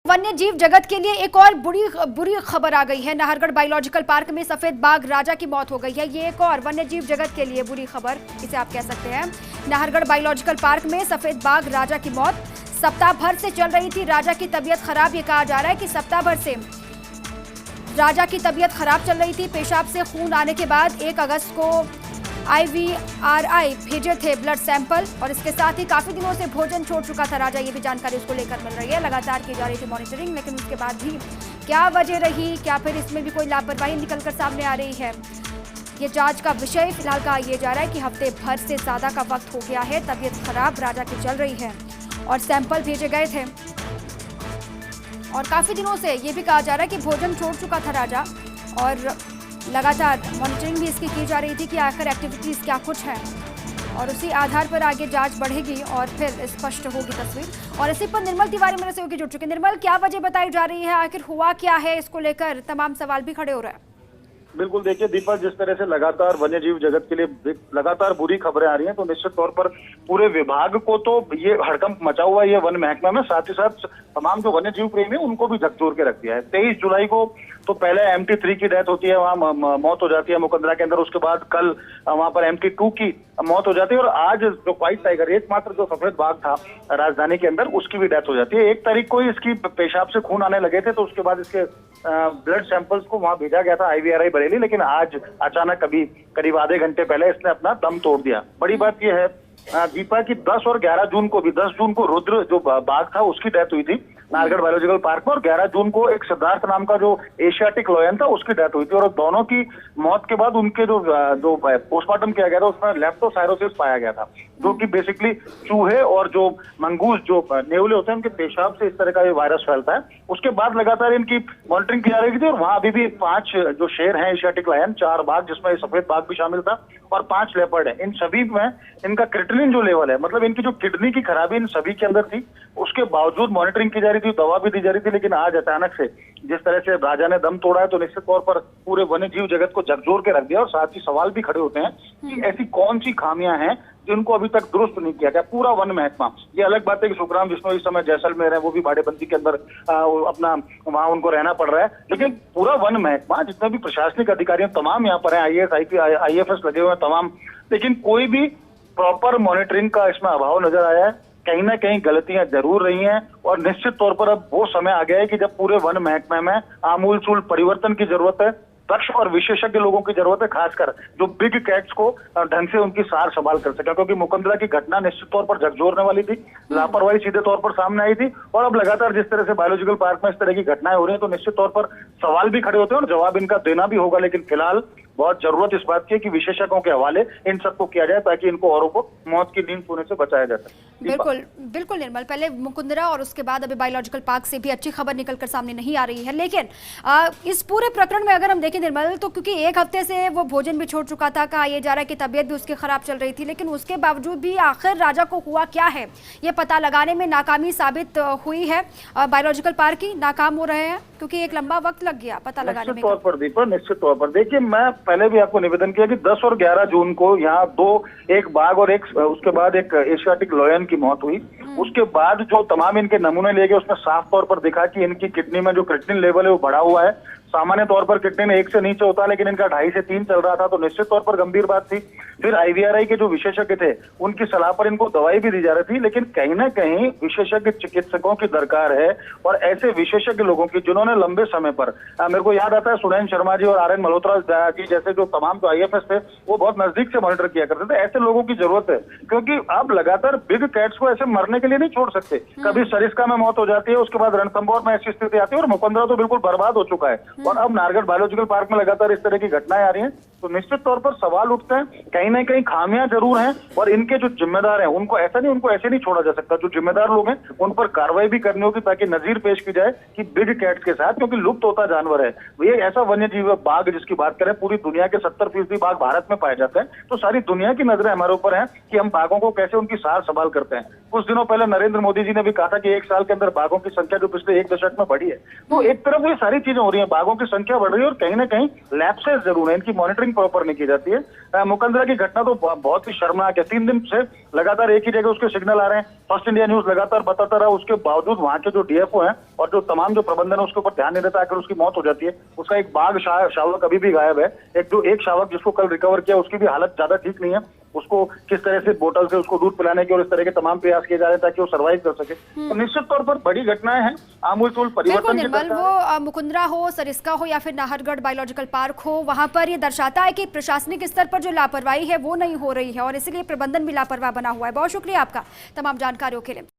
वन्य जीव जगत के लिए एक और बुरी खबर आ गई है। नाहरगढ़ बायोलॉजिकल पार्क में सफेद बाघ राजा की मौत हो गई है। ये एक और वन्य जीव जगत के लिए बुरी खबर इसे आप कह सकते हैं। नाहरगढ़ बायोलॉजिकल पार्क में सफेद बाघ राजा की मौत। सप्ताह भर से चल रही थी राजा की तबीयत खराब। ये कहा जा रहा है कि सप्ताह भर से राजा की तबीयत खराब चल रही थी। पेशाब से खून आने के बाद 1 अगस्त को IVRI भेजे थे ब्लड सैंपल और इसके साथ ही काफी दिनों से भोजन छोड़ चुका था राजा। ये भी जानकारी उसको लेकर मिल रही है। लगातार की जा रही थी मॉनिटरिंग, लेकिन उसके बाद भी क्या वजह रही, क्या फिर इसमें भी कोई लापरवाही निकलकर सामने आ रही है, ये जांच का विषय फिलहाल कहा यह जा रहा है कि हफ्ते भर से ज्यादा का वक्त हो गया है। तबीयत खराब राजा की चल रही है और सैंपल भेजे गए थे और काफी दिनों से ये भी कहा जा रहा है कि भोजन छोड़ चुका था राजा और लगातार मॉनिटरिंग भी इसकी की जा रही थी कि आखिर एक्टिविटीज क्या कुछ है और उसी आधार पर आगे जांच बढ़ेगी और फिर स्पष्ट होगी तस्वीर। और इसी पर निर्मल तिवारी मेरे सहयोगी जुड़ चुके। निर्मल, क्या वजह बताई जा रही है, आखिर हुआ क्या है, इसको लेकर तमाम सवाल भी खड़े हो रहे हैं। बिल्कुल, देखिए दीपक, जिस तरह से लगातार वन्यजीव जगत के लिए लगातार बुरी खबरें आ रही हैं, तो निश्चित तौर पर पूरे विभाग को तो ये हड़कंप मचा हुआ है ये वन महकमा में, साथ ही साथ तमाम जो वन्यजीव प्रेमी है उनको भी झकझोर के रख दिया है। 23 जुलाई को तो पहले MT3 की डेथ होती है, वहाँ मौत हो जाती है मुकंदरा के अंदर। उसके बाद कल वहाँ पर MT2 की मौत हो जाती है और आज जो व्हाइट टाइगर, एकमात्र जो सफेद बाघ था राजधानी के अंदर, उसकी भी डेथ हो जाती है। 1 तारीख को ही इसकी पेशाब से खून आने लगे थे, तो उसके बाद इसके ब्लड सैंपल्स को वहां भेजा गया था IVRI बरेली, लेकिन आज अचानक करीब आधे घंटे पहले इसने अपना दम तोड़ दिया। बड़ी बात यह है दीपा की 10 और 11 जून को भी, 10 जून को रुद्र जो बाघ था उसकी डेथ हुई थी नाहरगढ़ बायोलॉजिकल पार्क में, और 11 जून को एक सिद्धार्थ नाम का जो एशियाटिक लॉयन था उसकी डेथ हुई थी। और दोनों की मौत के बाद उनके जो पोस्टमार्टम किया गया था उसमें लेप्टोसाइरोसिस पाया गया था, जो कि बेसिकली चूहे और जो मंगूस, जो नेवले होते हैं, उनके पेशाब से इस तरह का ये वायरस फैलता है। उसके बाद लगातार इनकी मॉनिटरिंग की जा रही थी और वहां अभी भी 5 जो शेर हैं एशियाटिक लायन, 4 बाघ जिसमें सफेद बाघ भी शामिल था और 5 लेपर्ड है। इन सभी में इनका क्रिटिनिन जो लेवल है, मतलब इनकी जो किडनी की खराबी इन सभी के अंदर थी, उसके बावजूद मॉनिटरिंग की जा रही थी, दवा भी दी जा रही थी। लेकिन आज अचानक से जिस तरह से राजा ने दम तोड़ा है, तो निश्चित तौर पर पूरे वन्य जीव जगत को झकझोर के रख दिया और साथ ही सवाल भी खड़े होते हैं कि ऐसी कौन सी खामियां हैं जिनको अभी तक दुरुस्त नहीं किया गया पूरा वन महकमा। ये अलग बात है कि सुखराम विष्णु इस समय जैसलमेर है, वो भी बाड़ेबंदी के अंदर अपना वहां उनको रहना पड़ रहा है, लेकिन पूरा वन महकमा जितने भी प्रशासनिक अधिकारी तमाम यहाँ पर है, IAS IFS लगे हुए हैं तमाम, लेकिन कोई भी प्रॉपर मॉनिटरिंग का इसमें अभाव नजर आया है। कहीं ना कहीं गलतियां जरूर रही हैं और निश्चित तौर पर अब वो समय आ गया है कि जब पूरे वन महकमे में आमूलचूल परिवर्तन की जरूरत है। दक्ष और विशेषज्ञ लोगों की जरूरत है, खासकर जो बिग कैट्स को ढंग से उनकी सार संभाल कर सके, क्योंकि मुकंदरा की घटना निश्चित तौर पर झकझोरने वाली थी, लापरवाही सीधे तौर पर सामने आई थी। और अब लगातार जिस तरह से बायोलॉजिकल पार्क में इस तरह की घटनाएं हो रही हैं, तो निश्चित तौर पर सवाल भी खड़े होते हैं और जवाब इनका देना भी होगा। लेकिन फिलहाल बहुत जरूरत इस बात की है कि विशेषज्ञों के हवाले इन सबको किया जाए ताकि इनको औरों को मौत की नींद सोने से बचाया जा सके। बिल्कुल बिल्कुल निर्मल, पहले मुकुंदरा और उसके बाद अभी बायोलॉजिकल पार्क से भी अच्छी खबर निकलकर सामने नहीं आ रही है। लेकिन इस पूरे प्रकरण में अगर हम देखें निर्मल, तो क्योंकि 1 हफ्ते से वो भोजन भी छोड़ चुका था, कहा यह जा रहा है कि तबीयत भी उसकी खराब चल रही थी, लेकिन उसके बावजूद भी आखिर राजा को हुआ क्या है ये पता लगाने में नाकामी साबित हुई है। बायोलॉजिकल पार्क ही नाकाम हो रहे हैं क्योंकि एक लंबा वक्त लग गया पता लगाने में। निश्चित तौर पर दीपक, निश्चित तौर पर देखिए, मैं पहले भी आपको निवेदन किया कि 10 और 11 जून को यहाँ एक बाघ और उसके बाद एक एशियाटिक लॉयन की मौत हुई। उसके बाद जो तमाम इनके नमूने लिए गए उसमें साफ तौर पर दिखा कि इनकी किडनी में जो क्रिटिनिन लेवल है वो बढ़ा हुआ है। सामान्य तौर पर किडनी 1 से नीचे होता है, लेकिन इनका 2.5 से 3 चल रहा था, तो निश्चित तौर पर गंभीर बात थी। फिर IVRI के जो विशेषज्ञ थे उनकी सलाह पर इनको दवाई भी दी जा रही थी, लेकिन कहीं ना कहीं विशेषज्ञ चिकित्सकों की दरकार है और ऐसे विशेषज्ञ लोगों की जिन्होंने लंबे समय पर, मेरे को याद आता है सुनैन शर्मा जी और RN मल्होत्रा जी जैसे जो तमाम जो IFS थे वो बहुत नजदीक से मॉनिटर किया करते थे। ऐसे लोगों की जरूरत है, क्योंकि आप लगातार बिग कैट्स को ऐसे मरने के लिए नहीं छोड़ सकते। कभी सरिस्का में मौत हो जाती है, उसके बाद रणथंभौर में ऐसी स्थिति आती है और मुकंदरा तो बिल्कुल बर्बाद हो चुका है। और अब नाहरगढ़ बायोलॉजिकल पार्क में लगातार इस तरह की घटनाएं आ रही हैं, तो निश्चित तौर पर सवाल उठते हैं। कहीं ना कहीं खामियां जरूर हैं और इनके जो जिम्मेदार हैं उनको ऐसे नहीं छोड़ा जा सकता। जो जिम्मेदार लोग हैं उन पर कार्रवाई भी करनी होगी ताकि नजीर पेश की जाए कि बिग कैट्स के साथ, क्योंकि लुप्त होता जानवर है ये ऐसा वन्य जीव बाघ जिसकी बात करें, पूरी दुनिया के 70% बाघ भारत में पाए जाते हैं, तो सारी दुनिया की नजरें हमारे ऊपर हैं कि हम बाघों को कैसे उनकी सार संभाल करते हैं। कुछ दिनों पहले नरेंद्र मोदी जी ने भी कहा था कि 1 साल के अंदर बाघों की संख्या जो पिछले 1 दशक में बढ़ी है, तो एक तरफ ये सारी चीजें हो रही है, बाघों की संख्या बढ़ रही है और कहीं ना कहीं लैप्सेस जरूर है, इनकी मॉनिटरिंग मॉनिटरिंग प्रॉपर नहीं की जाती है। मुकंदरा की घटना तो बहुत ही शर्मनाक है। 3 दिन से लगातार एक ही जगह उसके सिग्नल आ रहे हैं। फर्स्ट इंडिया न्यूज लगातार बताता रहा, उसके बावजूद वहां के जो डीएफओ हैं और जो तमाम जो प्रबंधन है उसके ऊपर ध्यान नहीं देता। आखिर उसकी मौत हो जाती है। उसका एक बाघ शावक अभी भी गायब है। एक शावक जिसको कल रिकवर किया, उसकी भी हालत ज्यादा ठीक नहीं है। उसको किस तरह से बोतल से उसको दूध पिलाने के और इस तरह के तमाम प्रयास किए जा रहे हैं ताकि वो सर्वाइव कर सके। तो निश्चित तौर पर बड़ी घटनाएं हैं, आमूलचूल बिल्कुल परिवर्तन की निर्मल, दरकार है। वो मुकुंदरा हो, सरिस्का हो या फिर नाहरगढ़ बायोलॉजिकल पार्क हो, वहां पर ये दर्शाता है कि प्रशासनिक स्तर पर जो लापरवाही है वो नहीं हो रही है और इसीलिए प्रबंधन भी लापरवाह बना हुआ है। बहुत शुक्रिया आपका तमाम जानकारियों के लिए।